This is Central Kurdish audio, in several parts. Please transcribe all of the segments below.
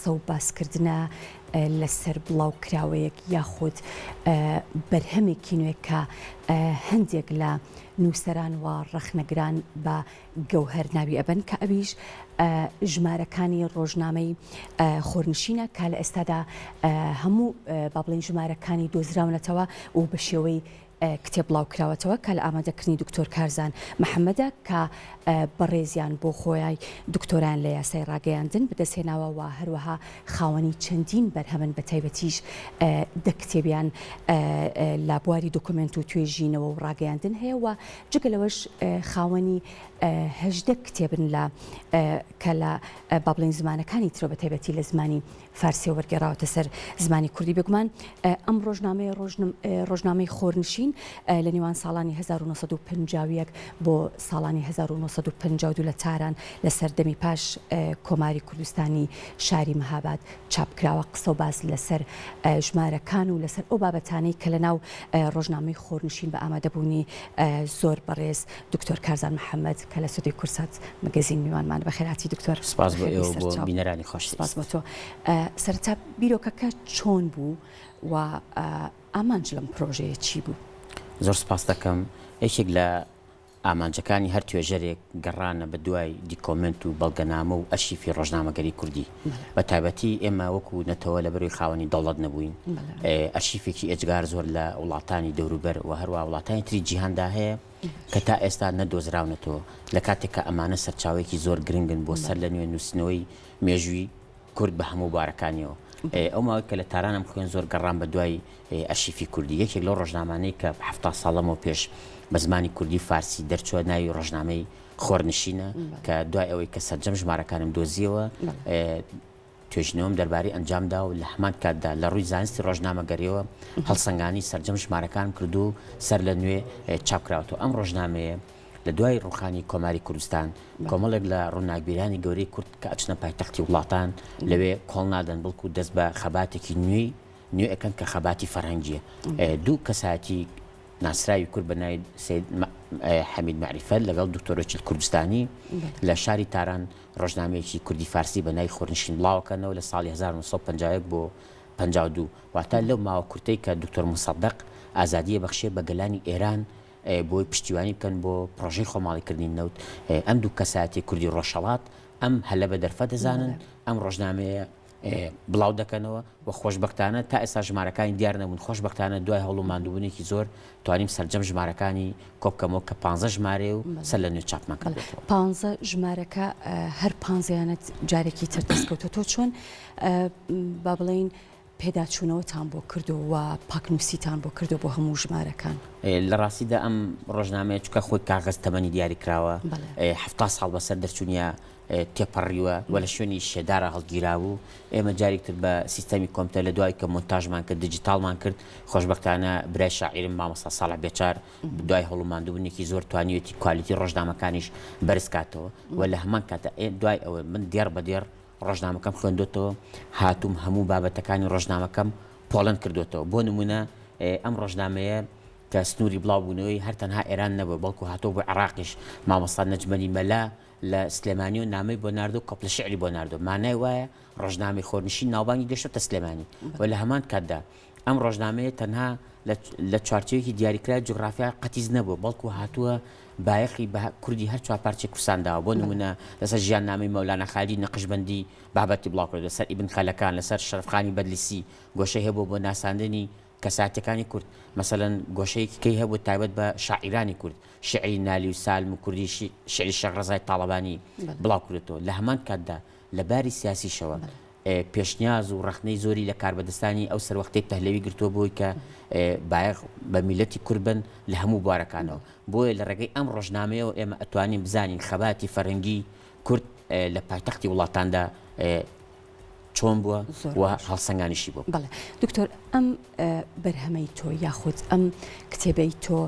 قسە و باسکردنە لەسەر بڵاو کراوەیەک یاخود بەرهەمێکی نوێ کە هەندێک لە نووسەران و ڕەخنەگران بە گەوهەر ناوی ئەبن کە ئەویش ژمارەکانی ڕۆژنامەی خۆرنشینە کە لە ئێستادا هەموو با بڵێن ژمارەکانی دۆزراونەتەوە و بە شێوەی کتێب بڵاو کراوەتەوە کە لە ئامادەکردنی دکتۆر کارزان محەممەدە کە بەڕێزیان بۆ خۆیان دکتۆران لە یاسای ڕاگەیاندن بەدەستهێناوە و هەروەها خاوەنی چەندین بەرهەمن بە تایبەتیش دەکتێبیان لە بواری دۆکومنت و توێژینەوە و ڕاگەیاندن هەیە و جگە لەوەش خاوەنی هەژدە کتێبن لە کە لە با بڵێن زمانەکانی ترۆ بە تایبەتی لە زمانی فارسی وەرگێڕاوەتە سەر زمانی کوردی بگومان ئەم ڕۆژنامەی خۆرنشین لە نێوان ساڵانی 1950 بۆ ساڵانی 1952 لە تاران لە سەردەمی پاش کۆماری کوردستانی شاری مەهاباد چاپکراوە قسە و باس لەسەر ژمارەکان و لەسەر ئەو بابەتانەی کە لە ناو ڕۆژنامەی خۆرنشین بە ئامادەبوونی زۆر بەڕێز دکتۆر کارزان محەممەد کە لە سودی کورسات مەگەزین میوانمان بەخێراتی دکتۆر سپاس بۆ ئێوە بۆ بینەرانی خۆش سپاس بۆ تۆ سەرەتا بیرۆکەکە چۆن بوو و ئامانج لەم پرۆژەیە چی بوو؟ زۆر سپاس دەکەم یەکێک لە ئامانجەکانی هەر توێژەرێک گەڕانە بە دوای دیکۆمنت و بەڵگەنامە و ئەرشیفی ڕۆژنامەگەری کوردی بە تایبەتی ئێمە وەکو نەتەوە لە بەروی خاوەنی دەوڵەت نەبووین ئەرشیفێکی ئێجگار زۆر لە وڵاتانی دەوروبەر و هەروە وڵاتانی تری جیهاندا هەیە کە تا ئێستا نەدۆزراونەتەوە لە کاتێککە ئەمانە سەرچاوێکی زۆر گرنگن بۆ سەر لە نوێ نووسنەوەی مێژووی کورد بە هەموو بارەکانیەوە ئەو ماوەی کە لە تارانم خوێن زۆر گەڕان بە دوای ئەرشیفی کوردی یەکێک لەو ڕۆژنامانەی کە 70 ساڵەمەوە پێش بە زمانی کوردی فارسی دەرچووە ناوی ڕۆژنامەی خۆرنشینە کە دوای ئەوەی کە سەرجەم ژمارەکانم دۆزیەوە توێژینەوەم دەربارەی ئەنجامدا و لە هەمان کاتدا لە ڕووی زانستی ڕۆژنامەگەریەوە هەڵسەنگانی سەرجەم ژمارەکان کردو و سەر لە نوێ چاپکراوەوە ئەم ڕۆژنامەیە لە دوای ڕوخانی کۆماری کوردستان کۆمەڵێک لە ڕووناکبیرانی گەورەی کورد کە ئەچنە پایتەختی وڵاتان لەوێ کۆڵ نادەن بڵکو دەست بە خەباتێکی نوێ ئەەکەن کە خەباتی فەرهەنگیە دوو کەساتی ناسراوی کورد بە ناوی حەمید معریفەت لەگەڵ دکتۆرۆکی کوردستانی لە شاری تاران ڕۆژنامەیەکی کوردی فارسی بە ناوی خۆرنشین بڵاوەکەنەوە لە ساڵی 1950 بۆ 52 واتە لەو ماوە کورتەی کە دکتۆر مصەدەق ئازادیە بەخشێ بە گەلانی ئێران بۆی پشتیوانی بکەن بۆ پرۆژەی خۆماڵیکردنی نەوت ئەم دوو کەساتی کوردی ڕۆژهەڵات ئەم هەلە بە دەرفە دەزانن ئەم ڕۆژنامەیە بڵاو دەکەنەوە و خۆشببختانە تا ئێستا ژمارەکانی دیار نەبوون خۆشببختانە دوای هەوڵ و ماندووبوونێکی زۆر توانیم سەرجەم ژمارەکانی کۆبکەمەوە کە 15 ژمارە و سەر لە نوێ چاپمان کردێتەوە 15 ژمارەکە هەر 15یانت جارێکی تر دەستکەوتە تۆ چۆن با بڵێن پێداچوونەوەتان بۆ کردو و پاکنووسیتان بۆ کردو بۆ هەموو ژمارەکان لە ڕاستیدا ئەم ڕۆژنامەیە چکە خۆی کاغەز تەمەنی دیاری کراوە 70 ساڵ بەسەر دەرچوونیە تێپەڕیوە وە لە شوێنی شێدارە هەڵگیراوە و ئێمە جارێکتر بە سیستەمی کۆمپیۆتەر لە دوای کە مۆنتاژمان کرد دیجیتالمان کرد خۆشببختانە برای شاعیرم مامۆستا ساڵح بێچار دوای هەوڵوماندووبوونێکی زۆر توانیوێتی کوالیتی ڕۆژنامەکانیش بەرزکاتەوە و لە هەمان کاتە دوای ئەوە من دێر بە دێر ڕۆژنامەکەم خوێندوتەوە هاتووم هەموو بابەتەکانی ڕۆژنامەکەم پۆڵەند کردوتەوە بۆ نمونە ئەم ڕۆژنامەیە کە سنووری بڵاوبوونەوەی هەر تەنها ئێران نەبوو بەڵکو هاتۆ بۆ عێراقیش مامۆستا نەجمەلی مەلا لە سلێمانی و نامەی بۆ ناردو کۆپڵە شعری بۆ ناردو مانای وایە ڕۆژنامەی خۆرنشین ناوبانگی دێشتە سلێمانی و لە هەمان کاتدا ئەم ڕۆژنامەیە تەنها لە چوارچێوەیەکی دیاریکرای جوگرافیا قەتیز نەبوو بەڵکو هاتووە بایەخی بە کوردی هەر چوار پارچێک کوردستانداوە بۆ نمونە لەسەر ژیاننامەی مەولانە خالی نەقشبەندی بابەتی بڵاوکرد لەسەر ئیبن خەلەکان لەسەر شەرفخانی بەدلیسی گۆشەی هەبوو بۆ ناساندنی کەساتەکانی کورد مەسەلەن گۆشەیەکی کەی هەبوو تایبەت بە شاعیرانی کورد شعری نالی و سالم و کوردی شعری شەقڕەزای تاڵەبانی بڵاو کردێتەوە لە هەمان کاتدا لە باری سیاسیشەوە پێشنیاز و ڕەخنەی زۆری لە کاربەدەستانی ئەو سەروەختەی پەهلەوی گرتووە بۆی کە بایەخ بە میلەتی کورد بن لە هەموو بوارەکانەوە بۆیە لە ڕێگەی ئەم ڕۆژنامەیەوە ئێمە ئەتوانین بزانین خەباتی فەرهەنگی کورد لە پایتەختی وڵاتاندا چۆن بووە و هەڵسەنگانیشی بوو. بەڵێ دکتۆر ئەم بەرهەمەی تۆ یاخود ئەم کتێبەی تۆ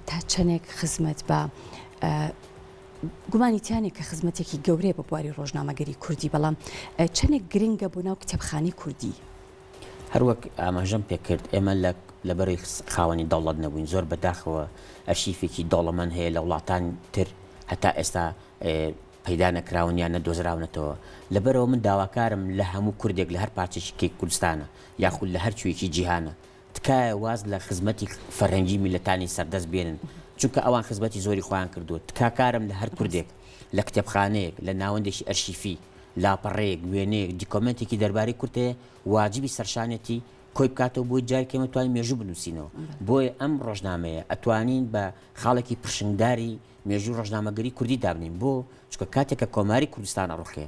تا چەندێک خزمەت بە گومانیتیانێک کە خزمەتێکی گەورەیە بە بواری ڕۆژنامەگەری کوردی بەڵام چەندێک گرنگە بۆ ناو کتێبخانی کوردی هەروەک ئاماژەم پێکرد ئێمە لەبەری خاوەنی دەوڵەت نەبووین زۆر بەداخەوە ئەرشیفێکی دەوڵەمەند هەیە لە وڵاتان تر هەتا ئێستا پەیدا نەکراون یان نەدۆزراونەتەوە لەبەرەوە من داواکارم لە هەموو کوردێک لە هەر پارچێکی کوردستانە یاخود لە هەر کوێکی جیهانە تکایە واز لە خزمەتی فەرهەنگی میلەتانی سەردەست بێنن چونکە ئەوان خزمەتی زۆری خۆیان کردووە تکاکارم لە هەر کوردێک لە کتێبخانەیەک لە ناوەندێکی ئەرشیفی لاپەڕەیەک وێنەیەک دیکۆمنتێکی دەربارەی کورتەیە واجبی سەرشانێتی کۆی بکاتەوە بۆی جارێک ئێمە توانین مێژوو بنووسینەوە بۆیە ئەم ڕۆژنامەیە ئەتوانین بە خاڵێکی پرشنگداری مێژوو ڕۆژنامەگەری کوردی دابنین بۆ چکە کاتێکە کۆماری کوردستانە ڕوخێ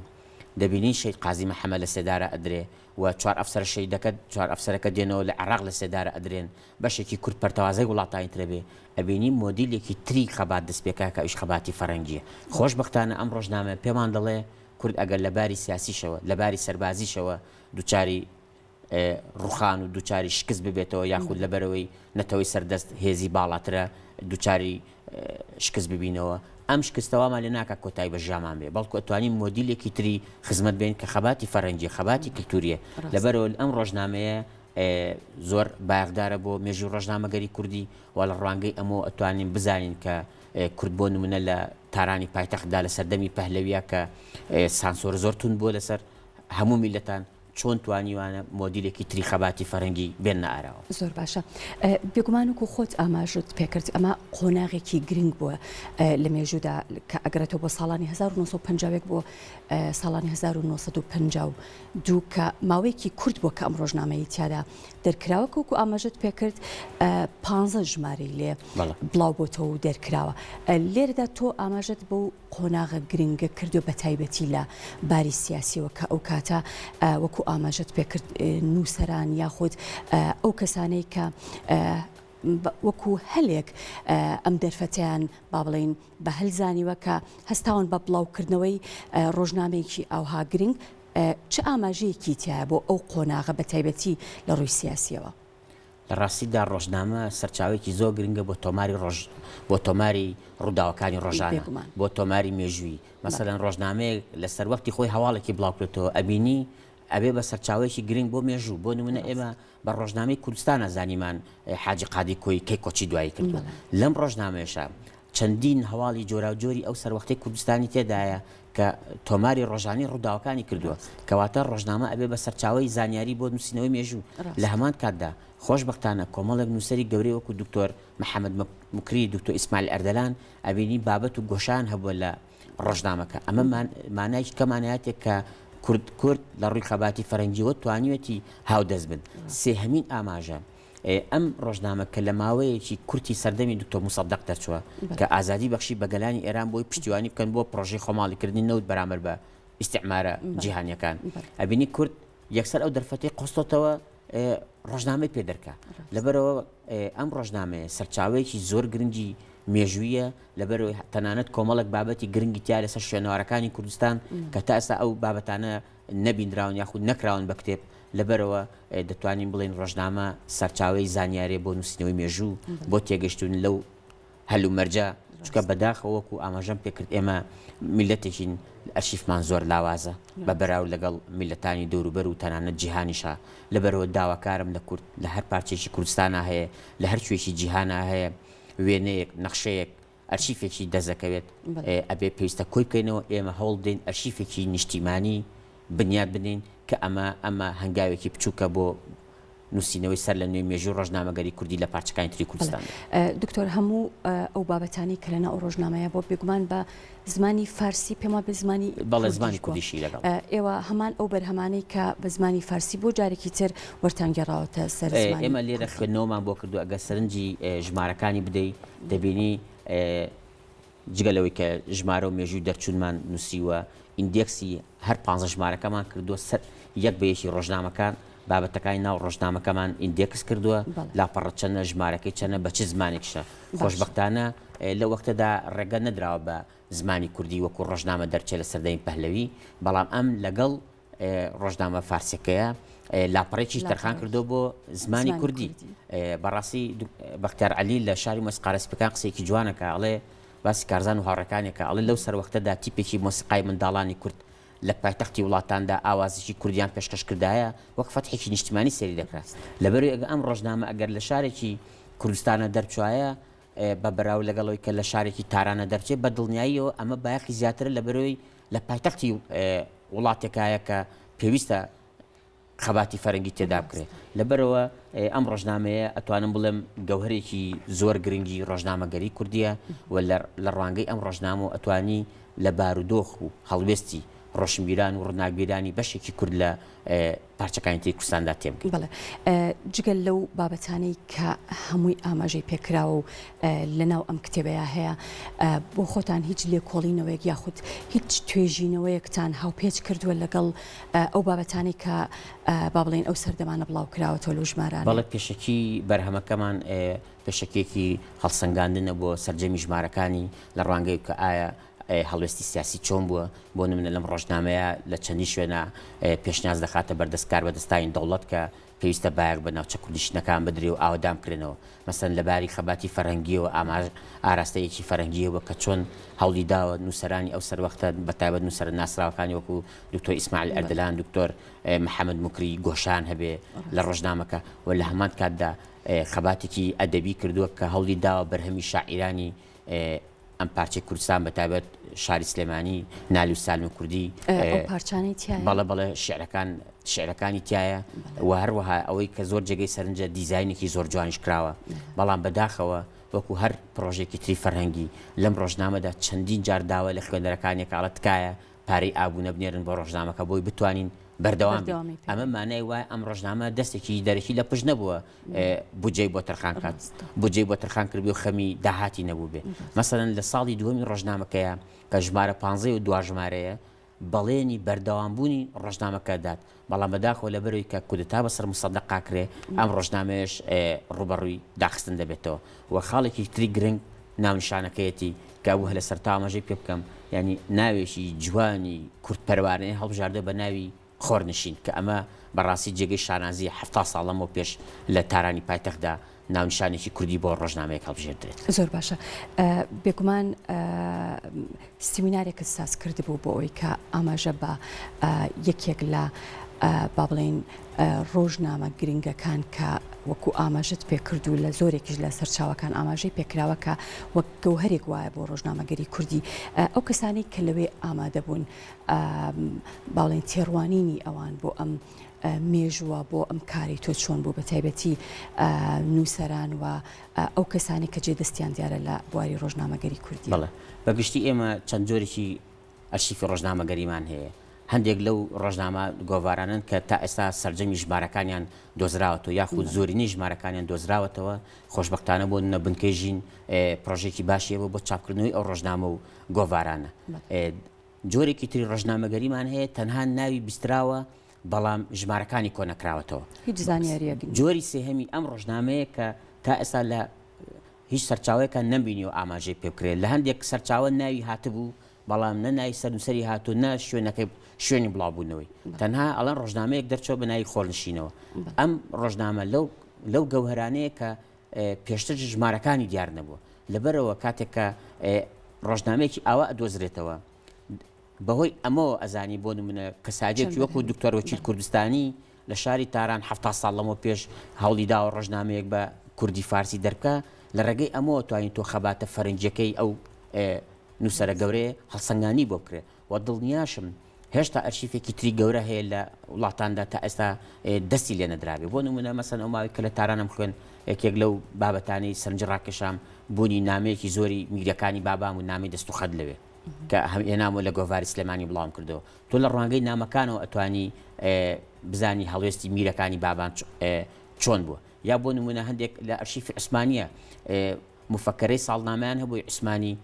دەبینین شەید قازی محەممەد لە سێدارە ئەدرێ و 4 ئەفسەر شەیدەکە 4 ئەفسەرەکە دێنەوە لە عێراق لە سێدارە ئەدرێن بەشێکی کورد پەرتەوازەی وڵاتانی ترەبێ ئەبینی مۆدیلێکی تری خەبات دەستپێکا کە ئیش خەباتی فەرەنگیە خۆشبەختانە ئەم ڕۆژنامە پێمان دەڵێ کورد ئەگەر لە باری سیاسیشەوە لە باری سەربازیشەوە دووچاری ڕوخان و دووچاری شکست ببێتەوە یاخود لەبەرەوەی نەتەوەی سەردەست هێزی باڵاترە دووچاری شکست ببینەوە ئەم شکستەوامان لێ ناکە کۆتایی بە ژامان بێ بەڵکو ئەتوانین مۆدیلێکی تری خزمەت بێن کە خەباتی فەرەنگی خەباتی کللتوریە لەبەرەوە ئەم ڕۆژنامەیە زۆر بایەخدارە بۆ مێژوو ڕۆژنامەگەری کوردی و لە ڕوانگەی ئەمە ئەتوانین بزانین کە کورد بۆ نمونە لە تارانی پایتەختدا لە سەردەمی پەهلەویە کە سانسۆر زۆر تون بۆ لەسەر هەموو میلەتان چۆن توانیوانە مۆدیلێکی تری خەباتی فەرەنگی بێنە ئاراوە زۆر باشە بێگومان و خۆت ئاماژت پێکرد ئەمە قۆناغێکی گرنگ بووە لە مێژوودا کە ئەگرێتەوە بۆ ساڵانی 1950 بۆ ساڵانی 1952 کە ماوەیەکی کورد بووە کە ئەم ڕۆژنامەی تیادا دەرکراوە کەوکو ئاماژت پێکرد 15 ژمارەی لێ بڵاو بۆتەوە و دەرکراوە لێرەدا تۆ ئاماژت بۆ قۆناغە گرنگە کردو بە تایبەتی لە باری سیاسیەوە کە ئەو کاتە وەکو ئاماژت پێکرد نووسەران یاخود ئەو کەسانەی کە وەکو هەلێک ئەم دەرفەتیان با بڵین بە هەلزانیوە کە هەستاون بە بڵاوکردنەوەی ڕۆژنامەیەکی ئاوها گرنگ چه ئاماژەیەکی تایە بۆ ئەو قۆناغە بە تایبەتی لە ڕووی سیاسیەوە لە ڕاستیدا ڕۆژنامە سەرچاوێکی زۆر گرنگە بۆ تۆماری ڕووداوەکانی ڕۆژانە بۆ تۆماری مێژووی مەسەلەن ڕۆژنامەیە لە سەروەختی خۆی هەواڵێکی بڵاوکرێتەوە ئەبینی ئەبێ بە سەرچاوێکی گرنگ بۆ مێژوو بۆ نمونە ئێمە بە ڕۆژنامەی کوردستانە زانیمان حاجی قادی کۆی کەی کۆچی دوایی کردووە لەم ڕۆژنامەیەشە چەندین هەواڵی جۆرا و جۆری ئەو سەروەختی کوردستانی تێدایە کە تۆماری ڕۆژانی ڕووداوەکانی کردووە کەواتە ڕۆژنامە ئەبێ بە سەرچاوی زانیاری بۆ نووسینەوەی مێژوو لە هەمان کاتدا خۆشبەختانە کۆمەڵێک نووسەری گەورەی وەکو دکتۆر محەممەد مکری دکتۆر ئیسماعیل ئەردەلان ئەبینی بابەت و گۆشان هەبووە لە ڕۆژنامەکە ئەمە مانایکی کەمانایەتێک کە کورد لە ڕووی خەباتی فەرەنگیەوە توانیوەتی هاودەست بن سێهەمین ئاماژە ئەم ڕۆژنامە کە لە ماوەیەکی کورتی سەردەمی دکتۆر موسەدەق دەرچووە کە ئازادی بەخشی بە گەلانی ئێران بۆی پشتیوانی بکەن بۆ پرۆژەی خۆماڵیکردنی نەوت بەرامبەر بە ئیستیعمارە جیهانیەکان ئەبینی کورد یەکسەر ئەو دەرفەتی قۆستۆتەوە ڕۆژنامەی پێدەرکە لەبەرەوە ئەم ڕۆژنامەیە سەرچاوەیەکی زۆر گرنگی مێژوویە لەبەرەوەی تەنانەت کۆمەڵک بابەتی گرنگی تیا لەسەر شوێنەوارەکانی کوردستان کە تا ئێستا ئەو بابەتانە نەبینراون یاخود نەکراون بە کتێب لەبەرەوە دەتوانین بڵین ڕۆژنامە سەرچاوەی زانیارێ بۆ نووسینەوەی مێژوو بۆ تێگەشتون لەو هەلو مەرجە چکە بەداخەوە وەکو ئاماژەم پێکرد ئێمە میلەتێکین ئەرشیفمان زۆر لاوازە بە بەراو لەگەڵ میلەتانی دەوروبەر و تەنانەت جیهانیشە لەبەرەوە داواکارم لە کورد لە هەر پارچێکی کوردستانە هەیە لە هەر کوێشی جیهانە هەیە وێنەیەک نەخشەیەک ئەرشیفێکی دەزەکەوێت ئەبێ پێویستە کۆی بکەینەوە ئێمە هەوڵ بدەین ئەرشیفێکی نیشتیمانی بنیاد بدەین کە ئەمە هەنگاوێکی بچووکە بۆ نووسینەوەی سەر لە نوێی مێژوو ڕۆژنامەگەری کوردی لە پارچەکانی تری کوردستان دکتۆر هەموو ئەو بابەتانی کە لەناو ڕۆژنامەیە بۆ بێگومان بە زمانی فارسی پێما بە زمانی بەڵێ زمانی کوردیشی لەگەڵ ئێوە هەمان ئەو بەرهەمانەی کە بە زمانی فارسی بۆ جارێکی تر وەرتانگەڕاوەتە سەر ئێمە لێرە خوێندنەوەمان بۆ کردو ئەگە سەرنجی ژمارەکانی بدەیت دەبینی جگەلەوەی کە ژمارە و مێژووی دەرچوونمان نووسیوە ئیندێکسی هەر 15 ژمارەکەمان کردووە سەر یەک بەیەکی ڕۆژنامەکان بابەتەکانی ناو ڕۆژنامەکەمان ئیندێکس کردووە لاپەڕە چەنە ژمارەکەی چەنە بە چ زمانێکشە خۆشبەختانە لە وەختەدا ڕێگە نەدراوە بە زمانی کوردی وەکو ڕۆژنامە دەرچێت لە سەردەمی پەهلەوی بەڵام ئەم لەگەڵ ڕۆژنامە فارسیەکەیە لاپەڕێکیش تەرخان کردو بۆ زمانی کوردی بەڕاستی بەختیار عەلی لە شاری مۆسیقارەسپەکان قسەیەکی جوانەکە ئەڵێ باسی کارزان و هاوڕەکانێکە ئەڵێ لەو سەروەختەدا تیپێکی مۆسیقای منداڵانی کورد لە پایتەختی وڵاتاندا ئاوازێکی کوردیان پێشکەش کردایە وەک فەتحێکی نیشتیمانی سەری دەکرات لەبەرەوەی ئەگە ئەم ڕۆژنامە ئەگەر لە شارێکی کوردستانە دەرچوایە بە بەراو لەگەڵەوەی کە لە شارێکی تارانە دەرچێت بە دڵنیاییەوە ئەمە بایەخی زیاتر لە بەرەوەی لە پایتەختی وڵاتێکایە کە پێویستە خەباتی فەرەنگی تێدا بکرێت لەبەرەوە ئەم ڕۆژنامەیە ئەتوانم بڵێم گەوهرێکی زۆر گرنگی ڕۆژنامەگەری کوردیە و لە ڕوانگەی ئەم ڕۆژنامە و ئەتوانی لە بارودۆخ و هەڵوێستی ڕۆشنبیران و ڕناگبیرانی بەشێکی کورد لە پارچەکانی تی کوردستاندا تێبگەین. بڵێ جگەل لەو بابەتانەی کە هەمووی ئاماژەی پێکراوە و لەناو ئەم کتێبەیە هەیە بۆ خۆتان هیچ لێکۆڵینەوەیەک یاخود هیچ توێژینەوەیەکتان هاوپێچ کردووە لەگەڵ ئەو بابەتانی کە با بڵێن ئەو سەردەمانە بڵاو کراوەتەوە لەو ژمارانە؟ بەڵێ پێشەکی بەرهەمەکەمان پێشەکێکی هەڵسەنگاندنە بۆ سەرجەمی ژمارەکانی لە ڕوانگەی کە ئایا هەڵوێستی سیاسی چۆن بووە بۆ نمونە لەم ڕۆژنامەیە لە چەندی شوێنە پێشنیاز دەخاتە بەردەستکار بەدەستانی دەوڵەت کە پێویستە بایەک بە ناوچە کوردیشنەکان بدرێ و ئاوادام کرێنەوە مەسەن لەباری خەباتی فەرەنگیەوە ئاراستەیەکی فەرەنگیەوە کە چۆن هەوڵی داوە نووسەرانی ئەو سەروەختە بەتایبەت نووسەر ناسراوەکانی وەکو دکتۆر ئیسماعیل ئەردەلان دکتۆر محەممەد موکری گۆشان هەبێ لە ڕۆژنامەکە و لە هەمان کاتدا خەباتێکی ئەدەبی کردووە کە هەوڵی داوە بەرهەمی شاعیرانی ئەم پارچەی کوردستان بەتایبەت شاری سلێمانی نالی و سالمی کوردی بەڵێ بەڵێ شعرەکانی تایە و هەروەها ئەوەی کە زۆر جێگەی سەرنجە دیزاینێکی زۆر جوانیش کراوە بەڵام بەداخەوە وەکو هەر پرۆژێکی تری فەرهەنگی لەم ڕۆژنامەدا چەندین جار داوە لە خوێندەرەکانێک ئاڵە تکایە پارەی ئابوونە بنێرن بۆ ڕۆژنامەکە بۆی بتوانین بەردەوام ئەمە مانای وایە ئەم ڕۆژنامە دەستێکی دەرەکی لە پشت نەبووە بودجەی بۆ تەرخان کات بودجەی بۆ تەرخان کردبی و خەمی داهاتی نەبوو بێ مەسەڵەن لە ساڵی دووەمی ڕۆژنامەکەیە کە ژمارە 15 و دوا ژمارەیە بەڵێنی بەردەوامبوونی ڕۆژنامەکە دات بەڵام بەداخەوە لەبەرەوەی کە کودتا بەسەر مسەدەقا کرێ ئەم ڕۆژنامەیەش ڕوبەڕووی داخستن دەبێتەوە و خاڵێکی تری گرنگ ناونشانەکەیەتی کە بوو هە لە سەرتا ئاماژەی پێ بکەم ینی ناوێکی جوانی کورتپەروانەیە هەڵبژاردە بە ناوی خۆرنشین کە ئەمە بەڕاستی جێگەی شانازی 70 ساڵەمەوە پێش لە تارانی پایتەخدا ناونشانێکی کوردی بۆ ڕۆژنامەیەک هەڵبژێردرێت. زۆر باشە بێگومان سیمینارێکت ساز کردبوو بۆ ئەوەی کە ئاماژە بە یەکێک لە با بڵێن ڕۆژنامە گرنگەکان کە وەکو ئاماژت پێکردو لە زۆرێکیش لە سەرچاوەکان ئاماژەی پێکراوە کە وەک گەوهرێک وایە بۆ ڕۆژنامەگەری کوردی ئەو کەسانی کە لەوێ ئامادە بوون باڵێن تێڕوانینی ئەوان بۆ ئەم مێژووە بۆ ئەم کاری تۆ چۆن بوو بە تایبەتی نووسەران و ئەو کەسانی کە جێدەستیان دیارە لە بواری ڕۆژنامەگەری کوردی. بەڵێ بەگشتی ئێمە چەند جۆرێکی ئەرشیفی ڕۆژنامەگەریمان هەیە هەندێک لەو ڕۆژنامە گۆڤارانن کە تا ئێستا سەرجەمی ژمارەکانیان دۆزراوەتەوە یاخود زۆرینەی ژمارەکانیان دۆزراوەتەوە خۆشبەختانە بۆ نەبنکەی ژین پرۆژێکی باشیەوە بۆ چاپکردنەوەی ئەو ڕۆژنامە و گۆڤارانە جۆرێکی تری ڕۆژنامەگەریمان هەیە تەنها ناوی بیستراوە بەڵام ژمارەکانی کۆنەکراوەتەوە هیچ زانیاریەک جۆری سێهەمی ئەم ڕۆژنامەیە کە تا ئێستا لە هیچ سەرچاوەیەکە نەبینی و ئاماژەی پێ بکرێت لە هەندێک سەرچاوە ناوی هاتبوو بەڵام نەناوی سەرنووسەری هاتو نە شوێنەکەی شوێنی بڵاوبوونەوەی تەنها ئەڵەن ڕۆژنامەیەک دەرچەوە بە ناوی خۆرنشینەوە ئەم ڕۆژنامە لەو گەوهرانەیە کە پێشتر ژمارەکانی دیار نەبووە لەبەرەوە کاتێک کە ڕۆژنامەیەکی ئاوا ئەدۆزرێتەوە بەهۆی ئەمەوە ئەزانی بۆ نمونە کەساجێکی وەکو دکتۆر وەکیل کوردستانی لە شاری تاران 70 ساڵ لەمەوە پێش هەوڵی داوە ڕۆژنامەیەک بە کوردی فارسی دەرکە لە ڕێگەی ئەمەوە توانین تۆ خەباتە فەرنجەکەی ئەو نووسەرە گەورەیە هەڵسەنگانی بۆ بکرێت و دڵنیاشم هێشتا ئەرشیفێکی تری گەورە هەیە لە وڵاتاندا تا ئێستا دەستی لێ نەدراوێ بۆ نمونە مەسەن ئەو ماوەی کە لە تارانم خوێن یەکێک لەو بابەتانی سەرنج ڕاکێشام بوونی نامەیەکی زۆری میگرەکانی بابام و نامی دەست و خەت لەوێ کە هێنامەوە لە گۆڤاری سلێمانی بڵاوم کردەوە تۆ لە ڕوانگەی نامەکانەوە ئەتوانی بزانی هەڵوێستی میرەکانی بابان چۆن بووە یا بۆ نمونە هەندێک لە ئەرشیفی عوسمانیە مفەکەرەی ساڵنامەیان هەبووی عوسمانی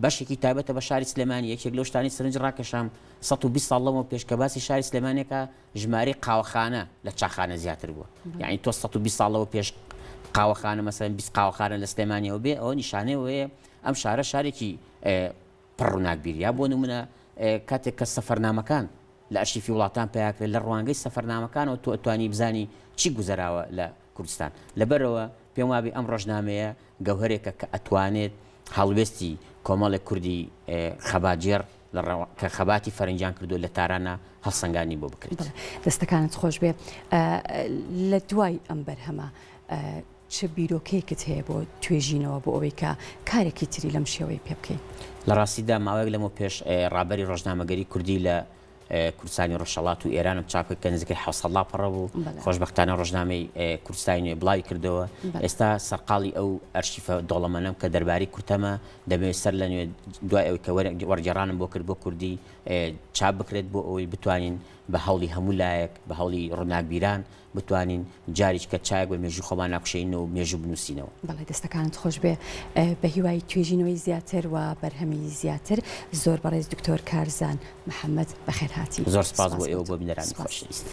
بەشێکی تایبەتە بە شاری سلێمانی یەکێک لەو شتانی سەرنج ڕاکێشام 120 ساڵ لەمەوە پێش کە باسی شاری سلێمانێکە ژمارەی قاوەخانە لە چاخانە زیاتر بووە یعنی تۆ 120 ساڵەوە پێش قاوەخانە مەسەن 20 قاوەخانە لە سلێمانیەوە بێ ئەوە نیشانەیە ئەم شارە شارێکی پڕڕووناکبیری بۆ نمونە کاتێک کە سەفەرنامەکان لە ئەرشیفی وڵاتان پیاکرێت لە ڕوانگەی سەفەرنامەکانەوە تۆ ئەتوانی بزانی چی گوزەراوە لە کوردستان لەبەرەوە پێم وابێ ئەم ڕۆژنامەیە گەوهرێکە کە ئەتوانێت هەڵوێستی کۆمەڵێک کوردی خەباجێر کە خەباتی فەرنجیان کردو لە تارانە هەڵسەنگانی بۆ بکرێت. دەستەکانت خۆش بێ لە دوای ئەم بەرهەمە چه بیرۆکەیەکت هەیە بۆ توێژینەوە بۆ ئەوەی کە کارێکی تری لەم شێوەی پێ بکەیت؟ لە ڕاستیدا ماوەیەک لەمە پێش ڕابەری ڕۆژنامەگەری کوردی لە کوردستانی ڕۆژهەڵات و ئێرانم چاپ کە نزیکەی 700 پەڕە بوو خۆشبەختانە ڕۆژنامەی کوردستانی نوێ بڵاوی کردەوە ئێستا سەرقاڵی ئەو ئەرشیفە دۆڵەمەنەم کە دەرباری کورتەمە دەبێت سەر لە نوێ دوای ئەوەی کە وەرگێڕانم بۆ کرد بۆ کوردی چاپ بکرێت بۆ ئەوەی بتوانین بە هەوڵی هەموو لایەک بە هەوڵی ڕووناکبیران بتوانین جاریش کە چایەک بە مێژوو خۆمان ناکوشینەوە و مێژوو بنووسینەوە. بەڵێ دەستەکانت خۆش بێ بە هیوای توێژینەوەی زیاتر و بەرهەمی زیاتر. زۆر بەڕێز دکتۆر کارزان محەممەد بەخێرهاتی. زۆر سپاس بۆ ئێوە بۆ بینەرانی خۆشەویست.